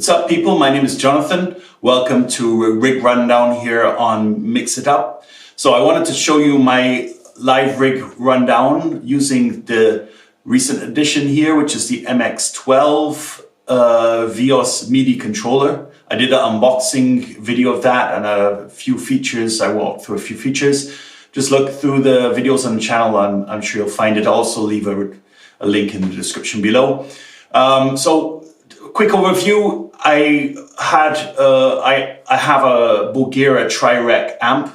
What's up, people? My name is Jonathan. Welcome to a rig rundown here on Mix It Up. So I wanted to show you my live rig rundown using the recent addition here, which is the MX-12 VOES Midi Controller. I did an unboxing video of that and a few features. I walked through a few features. Just look through the videos on the channel. I'm sure you'll find it. I'll also leave a link in the description below. So quick overview. I have a Bulgara Tri-Rec amp,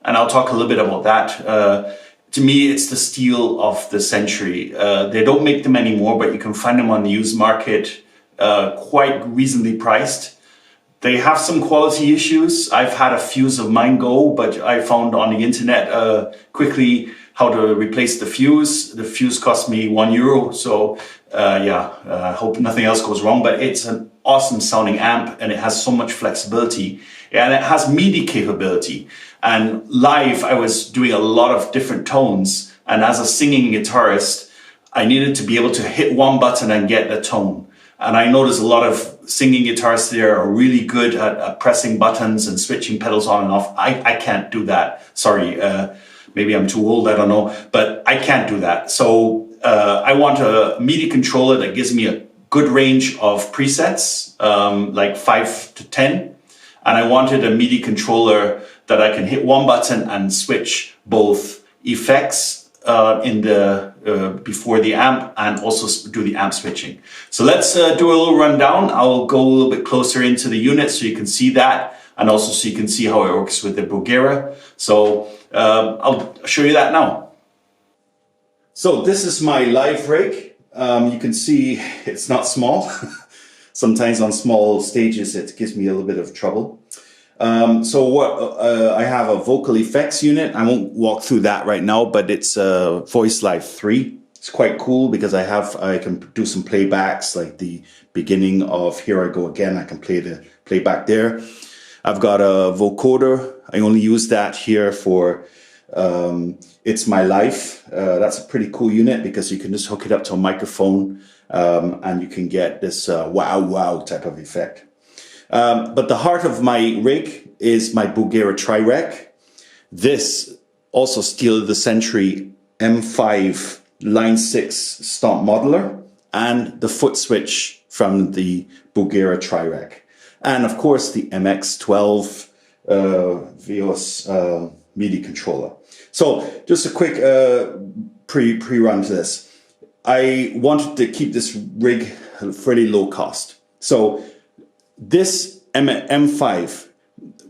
and I'll talk a little bit about that. To me, it's the steal of the century. They don't make them anymore, but you can find them on the used market, quite reasonably priced. They have some quality issues. I've had a fuse of mine go, but I found on the internet quickly how to replace the fuse. The fuse cost me €1, so I hope nothing else goes wrong, but it's an awesome sounding amp and it has so much flexibility and it has MIDI capability. And live, I was doing a lot of different tones, and as a singing guitarist, I needed to be able to hit one button and get the tone. And I noticed a lot of singing guitarists there are really good at pressing buttons and switching pedals on and off. I can't do that. Sorry, maybe I'm too old, I don't know, but I can't do that. So I want a MIDI controller that gives me a good range of presets, like 5 to 10. And I wanted a MIDI controller that I can hit one button and switch both effects before the amp and also do the amp switching. So let's do a little rundown. I'll go a little bit closer into the unit so you can see that, and also so you can see how it works with the Bulgara. So I'll show you that now. So this is my live rig. You can see it's not small. Sometimes on small stages it gives me a little bit of trouble. I have a vocal effects unit. I won't walk through that right now, but it's a VOES Live 3. It's quite cool because I can do some playbacks, like the beginning of Here I Go Again. I can play the playback there. I've got a vocoder. I only use that here for It's My Life. That's a pretty cool unit because you can just hook it up to a microphone and you can get this wow wow type of effect. But the heart of my rig is my Bulgara Tri-Rec. This also steals the century M5 Line 6 stomp modeler and the foot switch from the Bulgara Tri-Rec. And of course the MX-12 VOES Midi Controller. So just a quick pre-run to this. I wanted to keep this rig fairly low cost. So this M5,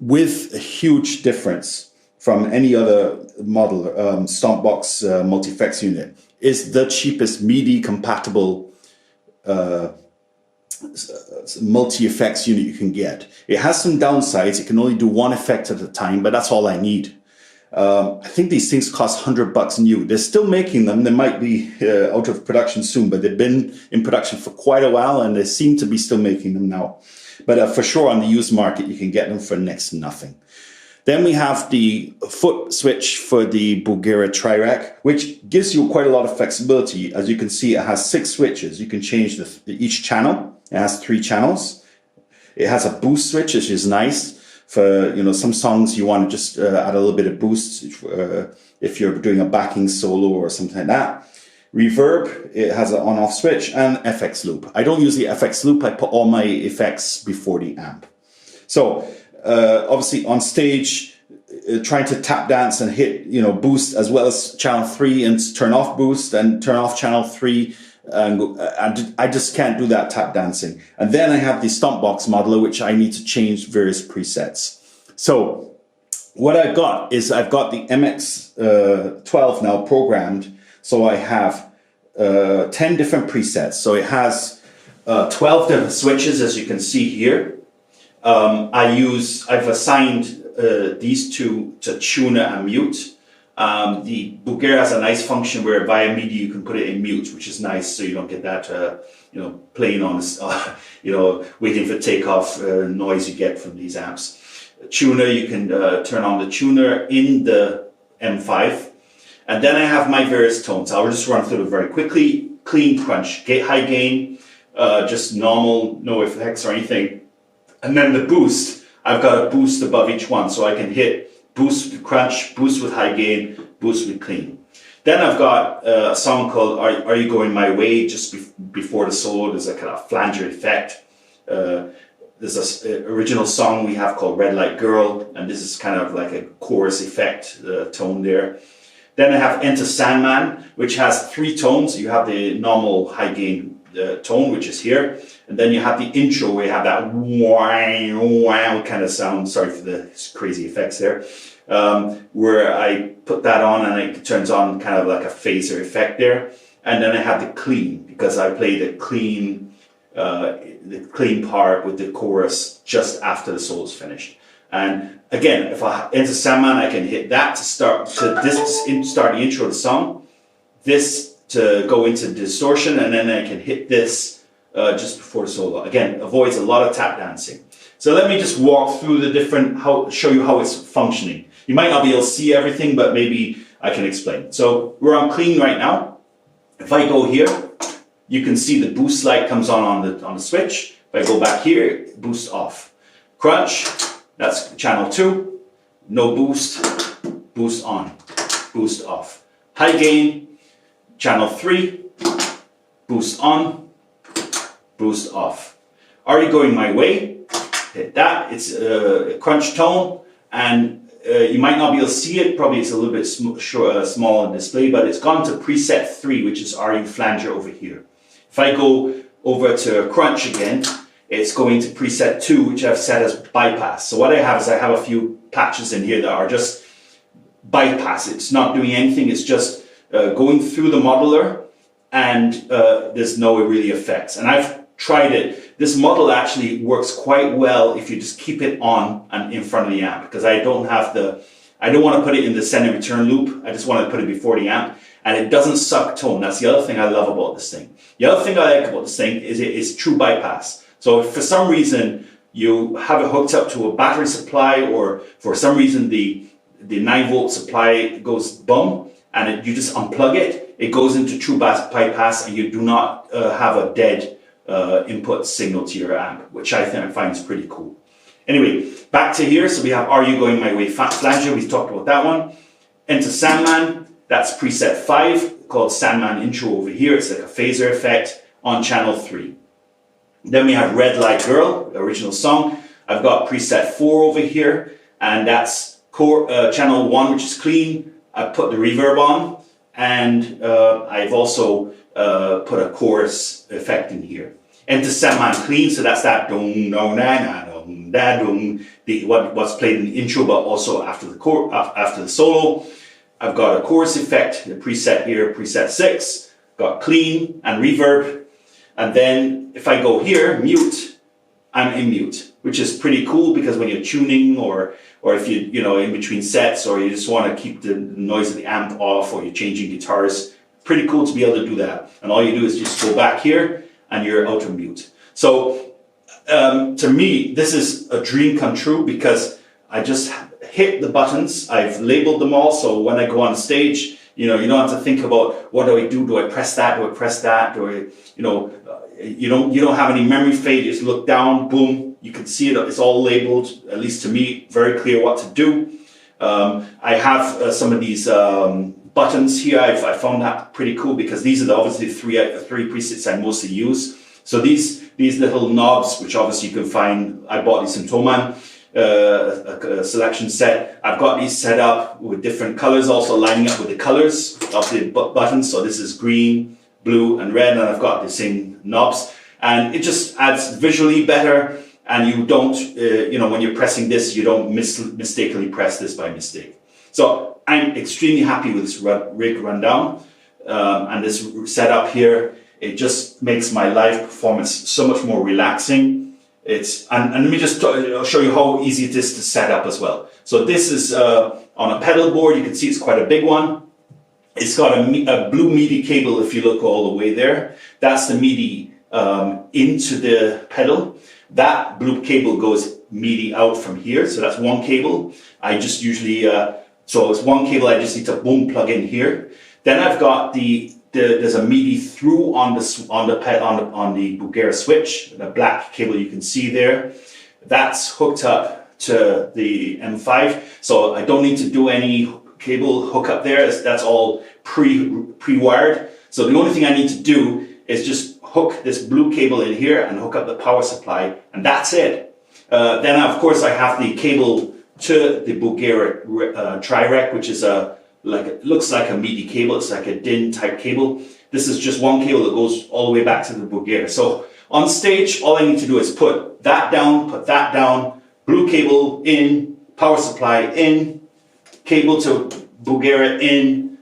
with a huge difference from any other model, Stompbox multi-effects unit, is the cheapest MIDI compatible multi-effects unit you can get. It has some downsides. It can only do one effect at a time, but that's all I need. I think these things cost $100 new. They're still making them. They might be out of production soon, but they've been in production for quite a while and they seem to be still making them now. But for sure on the used market, you can get them for next to nothing. Then we have the foot switch for the Bulgara Tri-Rec, which gives you quite a lot of flexibility. As you can see, it has 6 switches. You can change each channel. It has 3 channels. It has a boost switch, which is nice. For some songs you want to just add a little bit of boost if you're doing a backing solo or something like that. Reverb, it has an on-off switch, and FX loop. I don't use the FX loop. I put all my effects before the amp. So obviously on stage, trying to tap dance and hit boost as well as channel 3 and turn off boost and turn off channel 3. And I just can't do that tap dancing. And then I have the Stompbox modeler, which I need to change various presets. So what I've got is I've got the MX-12 now programmed. So I have 10 different presets. So it has 12 different switches, as you can see here. I've assigned these two to tuner and mute. The Bulgara has a nice function where via MIDI you can put it in mute, which is nice, so you don't get that playing on waiting for takeoff noise you get from these amps. Tuner, you can turn on the tuner in the M5, and then I have my various tones. I'll just run through it very quickly. Clean, crunch, high gain, just normal, no effects or anything. And then the boost, I've got a boost above each one, so I can hit boost with crunch, boost with high gain, boost with clean. Then I've got a song called Are You Going My Way? Just before the solo, there's a kind of flanger effect. There's an original song we have called Red Light Girl, and this is kind of like a chorus effect tone there. Then I have Enter Sandman, which has 3 tones. You have the normal high gain tone, which is here, and then you have the intro where you have that wow, wow kind of sound. Sorry for the crazy effects there, where I put that on and it turns on kind of like a phaser effect there. And then I have the clean, because I play the clean part with the chorus just after the solo is finished. And again, if I enter Sandman, I can hit that to start the intro of the song, this to go into distortion, and then I can hit this just before the solo. Again, avoids a lot of tap dancing. So let me just walk through the different, show you how it's functioning. You might not be able to see everything, but maybe I can explain. So we're on clean right now. If I go here, you can see the boost light comes on the switch. If I go back here, boost off. Crunch, that's channel 2. No boost, boost on, boost off. High gain, channel 3, boost on, boost off. Are You Going My Way? Hit that. It's a crunch tone, and you might not be able to see it. Probably it's a little bit small on display, but it's gone to preset 3, which is Are You Flanger over here. If I go over to crunch again, it's going to preset 2, which I've set as bypass. So what I have is I have a few patches in here that are just bypass. It's not doing anything. It's just going through the modeler, and there's no really effects. And I've tried it. This model actually works quite well if you just keep it on and in front of the amp, because I don't want to put it in the send and return loop. I just want to put it before the amp, and it doesn't suck tone. That's the other thing I love about this thing. The other thing I like about this thing is it is true bypass. So if for some reason you have it hooked up to a battery supply, or for some reason the 9-volt supply goes bum, and you just unplug it, it goes into true bypass, and you do not have a dead input signal to your amp, which I find is pretty cool. Anyway, back to here. So we have Are You Going My Way flanger. We talked about that one. Enter Sandman. That's preset 5, called Sandman Intro over here. It's like a phaser effect on channel 3. Then we have Red Light Girl, original song. I've got preset 4 over here, and that's channel 1, which is clean. I put the reverb on, and I've also put a chorus effect in here. Enter Sandman clean, so that's that dong dong da da dong da dong, what's played in the intro, but also after the solo. I've got a chorus effect, the preset here, preset 6. Got clean and reverb, and then if I go here, mute, I'm in mute, which is pretty cool, because when you're tuning, or if you in between sets, or you just want to keep the noise of the amp off, or you're changing guitars, pretty cool to be able to do that. And all you do is just go back here and you're out of mute. So to me, this is a dream come true, because I just hit the buttons. I've labeled them all, so when I go on stage, you don't have to think about, what do I do? Do I press that? Do I press that? Do I, you don't have any memory fade. You just look down, boom, you can see it. It's all labeled, at least to me, very clear what to do. I have some of these buttons here. I found that pretty cool, because these are obviously three presets I mostly use. So these little knobs, which obviously you can find, I bought these in Thomann, a selection set. I've got these set up with different colors, also lining up with the colors of the buttons. So this is green, blue, and red, and I've got the same knobs, and it just adds visually better. And you don't, when you're pressing this, you don't mistakenly press this by mistake. So I'm extremely happy with this rig rundown, and this setup here. It just makes my live performance so much more relaxing. And let me just show you how easy it is to set up as well. So this is on a pedal board. You can see it's quite a big one. It's got a blue MIDI cable if you look all the way there. That's the MIDI into the pedal. That blue cable goes MIDI out from here. So that's one cable. I just usually, so it's one cable I just need to boom plug in here. Then I've got this there's a MIDI through on the Bulgara switch, the black cable you can see there. That's hooked up to the M5, so I don't need to do any cable hookup there. That's all pre-wired. So the only thing I need to do is just hook this blue cable in here and hook up the power supply, and that's it. Then of course I have the cable to the Bulgara Tri-Rec, which is it looks like a MIDI cable. It's like a DIN type cable. This is just one cable that goes all the way back to the Bulgara. So on stage, all I need to do is put that down, blue cable in, power supply in, cable to Bulgara in,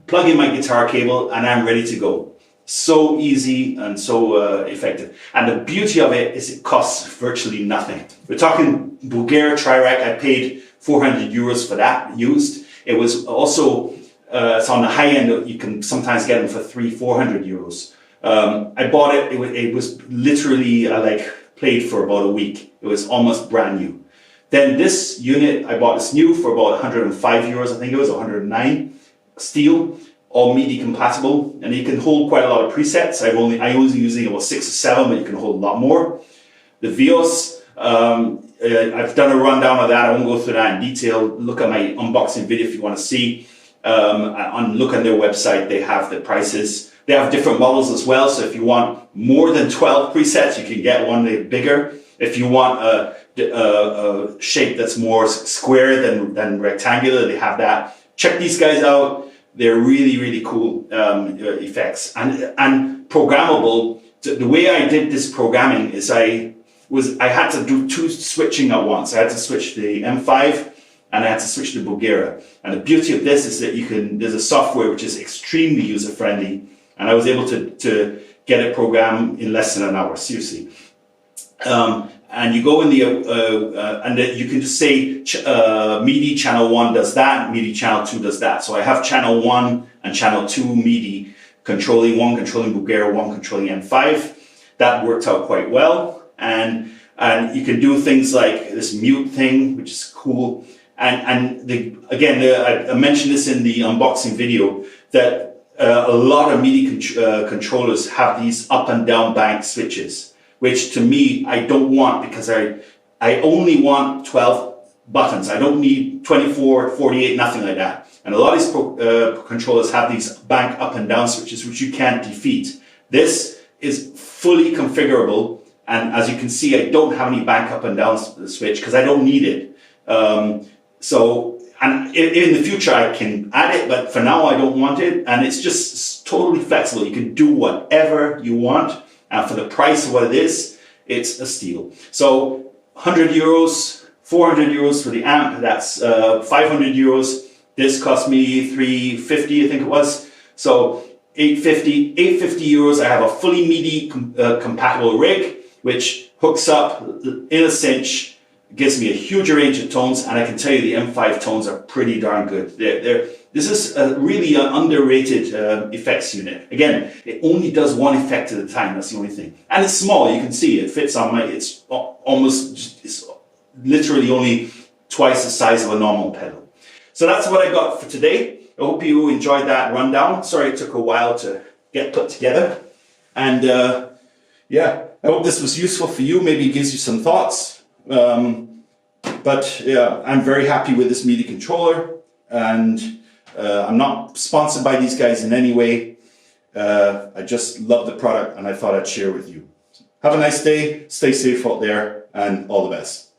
plug in my guitar cable, and I'm ready to go. So easy and so effective. And the beauty of it is it costs virtually nothing. We're talking Bulgara Tri-Rec. I paid 400 euros for that used. It was also, it's on the high end, you can sometimes get them for 300-400 euros. I bought it, it was literally, played for about a week. It was almost brand new. Then this unit, I bought this new for about 105 euros, I think it was 109, steel, all MIDI compatible, and you can hold quite a lot of presets. I was using about 6 or 7, but you can hold a lot more. The VOES, I've done a rundown of that. I won't go through that in detail. Look at my unboxing video if you want to see. Look on their website, they have the prices. They have different models as well, so if you want more than 12 presets, you can get one bigger. If you want a shape that's more square than rectangular, they have that. Check these guys out. They're really, really cool effects. And programmable. The way I did this programming is I had to do 2 switching at once. I had to switch the M5 and I had to switch the Bulgara. And the beauty of this is that there's a software which is extremely user-friendly, and I was able to get it programmed in less than an hour, seriously. And you go in you can just say MIDI channel 1 does that, MIDI channel 2 does that. So I have channel 1 and channel 2 MIDI controlling, one controlling Bulgara, one controlling M5. That worked out quite well. And you can do things like this mute thing, which is cool. And I mentioned this in the unboxing video, that a lot of MIDI controllers have these up and down bank switches, which to me, I don't want, because I only want 12 buttons. I don't need 24, 48, nothing like that. And a lot of these controllers have these bank up and down switches, which you can't defeat. This is fully configurable. And as you can see, I don't have any bank up and down switch because I don't need it. And in the future I can add it, but for now I don't want it. And it's just totally flexible. You can do whatever you want. And for the price of what it is, it's a steal. So 100 euros, 400 euros for the amp, that's 500 euros. This cost me 350, I think it was. So 850 euros. I have a fully MIDI compatible rig, which hooks up in a cinch, gives me a huge range of tones, and I can tell you the M5 tones are pretty darn good. This is really an underrated effects unit. Again, it only does one effect at a time, that's the only thing. And it's small, you can see, it fits on it's literally only twice the size of a normal pedal. So that's what I got for today. I hope you enjoyed that rundown. Sorry it took a while to get put together. And yeah, I hope this was useful for you. Maybe it gives you some thoughts. But yeah, I'm very happy with this MIDI controller, and I'm not sponsored by these guys in any way. I just love the product and I thought I'd share with you. Have a nice day, stay safe out there, and all the best.